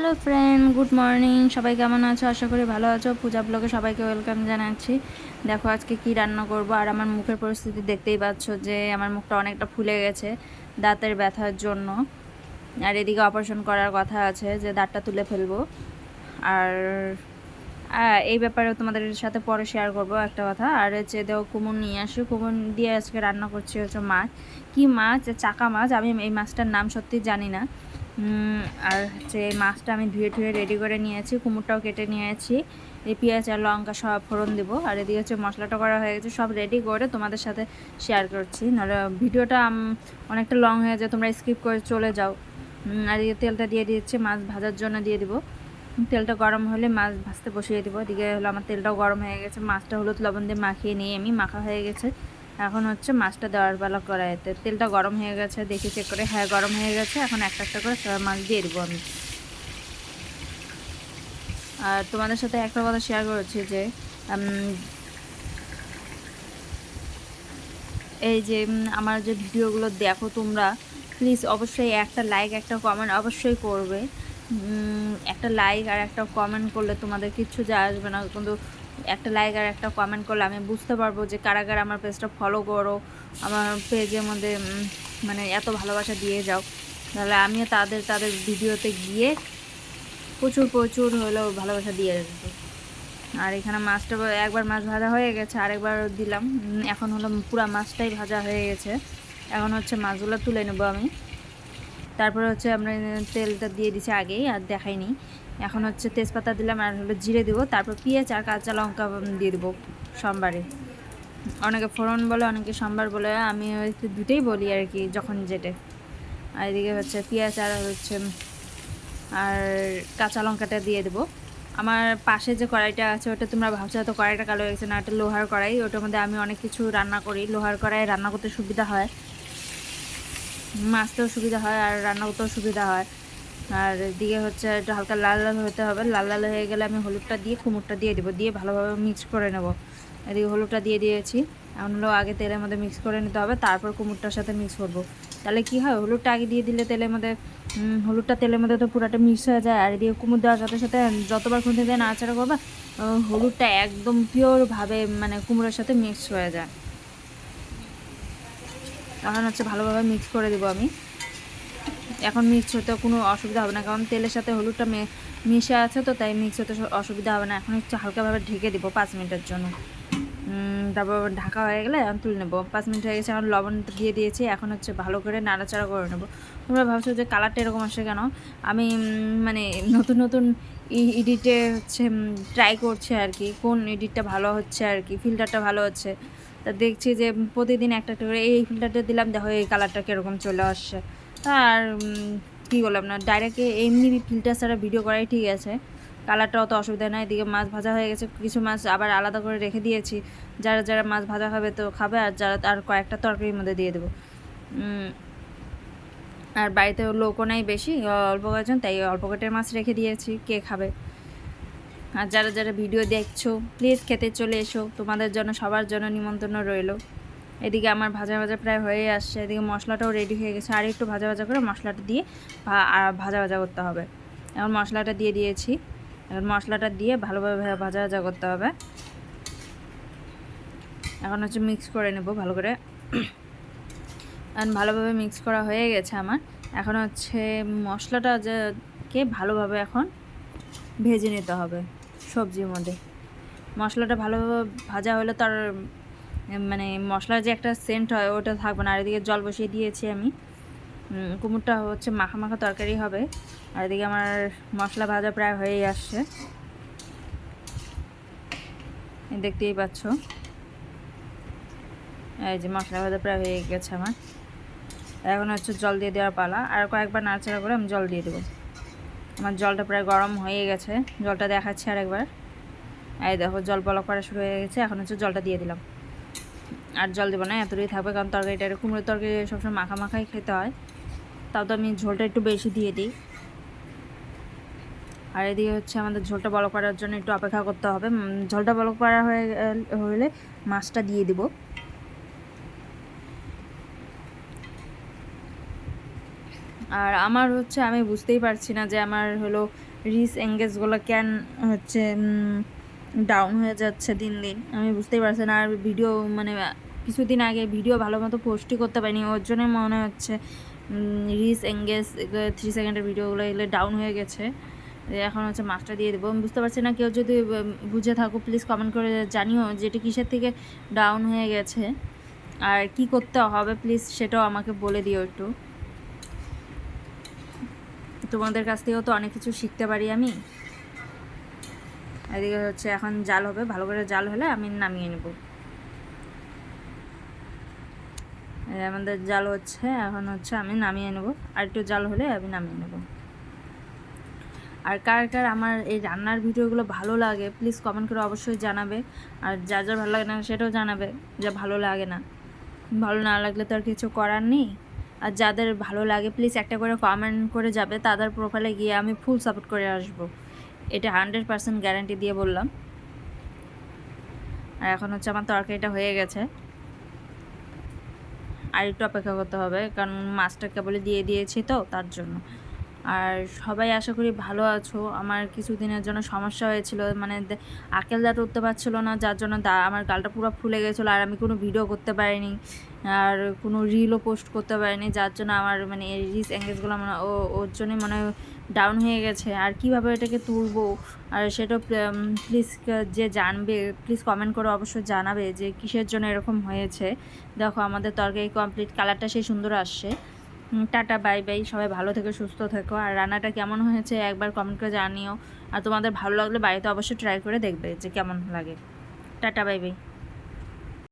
Hello friend, good morning. সবাই কেমন আছো? আশা করি ভালো আছো। পূজা ব্লগে সবাইকে ওয়েলকাম জানাচ্ছি। দেখো আজকে কি রান্না করব। আর আমার মুখের পরিস্থিতি দেখতেই পাচ্ছ যে আমার মুখটা অনেকটা ফুলে গেছে দাঁতের ব্যথার জন্য। আর এদিকে অপারেশন করার কথা আছে, যে দাঁতটা তুলে ফেলবো। আর এই ব্যাপারে তোমাদের সাথে পরে শেয়ার করব একটা কথা। আর হচ্ছে দেখো কুমড় নিয়ে আসি, কুমড় দিয়ে আজকে রান্না করছি হচ্ছে মাছ। কি মাছ? চাকা মাছ। আমি এই মাছটার নাম সত্যি জানি না। আর হচ্ছে এই মাছটা আমি ধুয়ে ধুয়ে রেডি করে নিয়েছি, কুমড়টাও কেটে নিয়েছি। এই পেঁয়াজ আর লঙ্কা সব ফোড়ন দেবো। আর এদিকে হচ্ছে মশলাটা করা হয়ে গেছে, সব রেডি করে তোমাদের সাথে শেয়ার করছি, নাহলে ভিডিওটা অনেকটা লং হয়ে যায়, তোমরা স্কিপ করে চলে যাও। আর এদিকে তেলটা দিয়ে দিচ্ছি, মাছ ভাজার জন্য দিয়ে দিব। তেলটা গরম হলে মাছ ভাজতে বসিয়ে দেবো। এদিকে হলো আমার তেলটাও গরম হয়ে গেছে, মাছটা হলুদ লবণ দিয়ে মাখিয়ে নিয়ে আমি মাখা হয়ে গেছে। এখন হচ্ছে মাছটা দেওয়ার বেলা কড়াইতে তেলটা গরম হয়ে গেছে, দেখি চেক করে, হ্যাঁ গরম হয়ে গেছে। এখন একটা একটা করে সব মাছ দিয়ে দেবো আমি। আর তোমাদের সাথে একটা কথা শেয়ার করেছি যে এই যে আমার যে ভিডিওগুলো দেখো তোমরা, প্লিজ অবশ্যই একটা লাইক একটা কমেন্ট অবশ্যই করবে। একটা লাইক আর একটা কমেন্ট করলে তোমাদের কিচ্ছু যায় আসবে না, কিন্তু একটা লাইক আর একটা কমেন্ট করলে আমি বুঝতে পারবো যে কারা কারা আমার পেজটা ফলো করো, আমার পেজের মধ্যে মানে এত ভালোবাসা দিয়ে যাও। তাহলে আমিও তাদের ভিডিওতে গিয়ে প্রচুর প্রচুর হলেও ভালোবাসা দিয়ে দেবো। আর এখানে মাছটা একবার মাছ ভাজা হয়ে গেছে, আরেকবার দিলাম। এখন হলো পুরো মাছটাই ভাজা হয়ে গেছে। এখন হচ্ছে মাছগুলো তুলে নেবো আমি। তারপরে হচ্ছে আমরা তেলটা দিয়ে দিছি আগেই, আর দেখাইনি। এখন হচ্ছে তেজপাতা দিলাম, আর হলো জিরে দিব, তারপর পেঁয়াজ আর কাঁচা লঙ্কা দিয়ে দেবো সোমবারে। অনেকে ফোড়ন বলে, অনেকে সোমবার বলে, আমি দুটোই বলি আর কি, যখন যেটে। আর এদিকে হচ্ছে পেঁয়াজ আর হচ্ছে আর কাঁচা লঙ্কাটা দিয়ে দেবো। আমার পাশে যে কড়াইটা আছে ওটা তোমরা ভাবছো হয়তো কড়াইটা কালো হয়ে গেছে, না, এটা লোহার কড়াই। ওটার মধ্যে আমি অনেক কিছু রান্না করি। লোহার কড়াই রান্না করতে সুবিধা হয়, মাছতেও সুবিধা হয়, আর রান্না করতেও সুবিধা হয়। আর এদিকে হচ্ছে একটু হালকা লাল লাল হতে হবে। লাল লাল হয়ে গেলে আমি হলুদটা দিয়ে কুমড়টা দিয়ে দেবো, দিয়ে ভালোভাবে মিক্স করে নেব। এদিকে হলুদটা দিয়ে দিয়েছি। এখন হলো আগে তেলের মধ্যে মিক্স করে নিতে হবে, তারপর কুমড়টার সাথে মিক্স করবো। তাহলে কি হয়, হলুদটা আগে দিয়ে দিলে তেলের মধ্যে হলুদটা তেলের মধ্যে তো পুরোটা মিক্স হয়ে যায়। আর এদিকে কুমড় দেওয়ার সাথে সাথে যতবার খুঁজে দিয়ে নাড়াচাড়া করবা, হলুদটা একদম পিওরভাবে মানে কুমড়োর সাথে মিক্স হয়ে যায়। এখন হচ্ছে ভালোভাবে মিক্স করে দেবো আমি। এখন মিক্স হতে কোনো অসুবিধা হবে না, কারণ তেলের সাথে হলুদটা মিশে আছে, তো তাই মিক্স হতে অসুবিধা হবে না। এখন একটু হালকাভাবে ঢেকে দেবো 5 মিনিটের জন্য। তারপর ঢাকা হয়ে গেলে এখন তুলে নেবো। 5 মিনিট হয়ে গেছে, এখন লবণ দিয়ে দিয়েছি। এখন হচ্ছে ভালো করে নাড়াচাড়া করে নেবো। তোমরা ভাবছো যে কালারটা এরকম আসে কেন? আমি মানে নতুন নতুন এডিটে হচ্ছে ট্রাই করছি আর কি, কোন এডিটটা ভালো হচ্ছে আর কি, ফিল্টারটা ভালো হচ্ছে। তা দেখছি যে প্রতিদিন একটা একটা করে এই ফিল্টারটা দিলাম, দেখো এই কালারটা কীরকম চলে আসছে। আর কী বললাম না, ডাইরেক্ট এমনি ফিল্টার ছাড়া ভিডিও করাই ঠিক আছে, কালারটা অত অসুবিধা নয়। এদিকে মাছ ভাজা হয়ে গেছে, কিছু মাছ আবার আলাদা করে রেখে দিয়েছি। যারা যারা মাছ ভাজা খাবে তো খাবে, আর যারা আর কয়েকটা তরকারির মধ্যে দিয়ে দেবো। আর বাড়িতে লোকও নাই বেশি, অল্প কয়েকজন, তাই অল্প কয়েকটা মাছ রেখে দিয়েছি, কে খাবে। আর যারা যারা ভিডিও দেখছো প্লিজ খেতে চলে এসো, তোমাদের জন্য সবার জন্য নিমন্ত্রণ রইল। এদিকে আমার ভাজা ভাজা প্রায় হয়ে আসছে, এদিকে মশলাটাও রেডি হয়ে গেছে। আর একটু ভাজা ভাজা করে মশলাটা দিয়ে ভাজা ভাজা করতে হবে। এখন মশলাটা দিয়ে দিয়েছি, এখন মশলাটা দিয়ে ভালোভাবে ভাজা ভাজা করতে হবে। এখন হচ্ছে মিক্স করে নেব ভালো করে। এখন ভালোভাবে মিক্স করা হয়ে গেছে আমার। এখন হচ্ছে মশলাটা কে ভালোভাবে এখন ভেজে নিতে হবে সবজির মধ্যে। মশলাটা ভালোভাবে ভাজা হলে তার মানে মশলার যে একটা সেন্ট হয় ওটা থাকবে না। আর এদিকে জল বসিয়ে দিয়েছি আমি, কুমড়টা হচ্ছে মাখা মাখা তরকারি হবে। আর এদিকে আমার মশলা ভাজা প্রায় হয়েই আসছে, দেখতেই পাচ্ছ। এই যে মশলা ভাজা প্রায় হয়ে গেছে আমার। এখন হচ্ছে জল দিয়ে দেওয়ার পালা। আর কয়েকবার নাড়াচাড়া করে আমি জল দিয়ে দেবো। আমার জলটা প্রায় গরম হয়ে গেছে, জলটা দেখাচ্ছি আরেকবার। এই দেখো জল বলক করা শুরু হয়ে গেছে। এখন হচ্ছে জলটা দিয়ে দিলাম, আর জল দেবো না, এতটাই থাকবে, কারণ তরকারিটা কুমড়োর তরকারি সবসময় মাখা মাখাই খেতে হয়, তাও তো আমি ঝোলটা একটু বেশি দিয়ে দিই। আর এদিকে হচ্ছে আমাদের ঝোলটা বলক করার জন্য একটু অপেক্ষা করতে হবে। ঝোলটা বলক করা হলে মাছটা দিয়ে দিব। আর আমার হচ্ছে আমি বুঝতেই পারছি না যে আমার হলো রিচ এঙ্গেজগুলো কেন হচ্ছে ডাউন হয়ে যাচ্ছে দিন দিন। আমি বুঝতেই পারছি না। আর ভিডিও মানে কিছুদিন আগে ভিডিও ভালো মতো পোস্টই করতে পারিনি, ওর জন্য মনে হচ্ছে রিচ এঙ্গেজ 3 সেকেন্ডের ভিডিওগুলো এগুলো ডাউন হয়ে গেছে। এখন হচ্ছে মাছটা দিয়ে দেবো। আমি বুঝতে পারছি না, কেউ যদি বুঝে থাকো প্লিজ কমেন্ট করে জানিও যে এটা কিসের থেকে ডাউন হয়ে গেছে আর কি করতে হবে প্লিজ সেটাও আমাকে বলে দিও একটু। তোমাদের কাছ থেকেও তো অনেক কিছু শিখতে পারি আমি। এদিকে হচ্ছে এখন জাল হবে, ভালো করে জাল হলে আমি নামিয়ে নেব। আমাদের জাল হচ্ছে, এখন হচ্ছে আমি নামিয়ে নেব। আর একটু জাল হলে আমি নামিয়ে নেব। আর কার কার আমার এই রান্নার ভিডিওগুলো ভালো লাগে প্লিজ কমেন্ট করে অবশ্যই জানাবে। আর যার যার ভালো লাগে না সেটাও জানাবে যে ভালো লাগে না। ভালো না লাগলে তো আর কিছু করার নেই। আর যাদের ভালো লাগে প্লিজ একটা করে কমেন্ট করে যাবে, তাদের প্রোফাইলে গিয়ে আমি ফুল সাপোর্ট করে আসবো, এটা 100% গ্যারান্টি দিয়ে বললাম। আর এখন হচ্ছে আমার তরকারিটা হয়ে গেছে, আর একটু অপেক্ষা করতে হবে কারণ মাছটা কেবলই দিয়ে দিয়েছি তো তার জন্য। আর সবাই আশা করি ভালো আছো। আমার কিছুদিনের জন্য সমস্যা হয়েছিল, মানে আঁকেল দাঁত উঠতে পারছিলো না, যার জন্য আমার গালটা পুরো ফুলে গেছিলো আর আমি কোনো ভিডিও করতে পারিনি আর কোনো রিলও পোস্ট করতে পারিনি, যার জন্য আমার মানে রিচ এঙ্গেজগুলো মানে ওর জন্যই মানে ডাউন হয়ে গেছে। আর কিভাবে এটাকে তুলবো আর সেটা প্লিজ যে জানবে প্লিজ কমেন্ট করে অবশ্যই জানাবে যে কিসের জন্য এরকম হয়েছে। দেখো আমাদের তরকারি কমপ্লিট, কালারটা সেই সুন্দর আসছে। টাটা বাই বাই, সবাই ভালো থেকো সুস্থ থেকো। আর রান্নাটা কেমন হয়েছে একবার কমেন্ট করে জানিও। আর তোমাদের ভালো লাগলে বাড়িতে অবশ্যই ট্রাই করে দেখবে যে কেমন লাগে। Tata bye bye.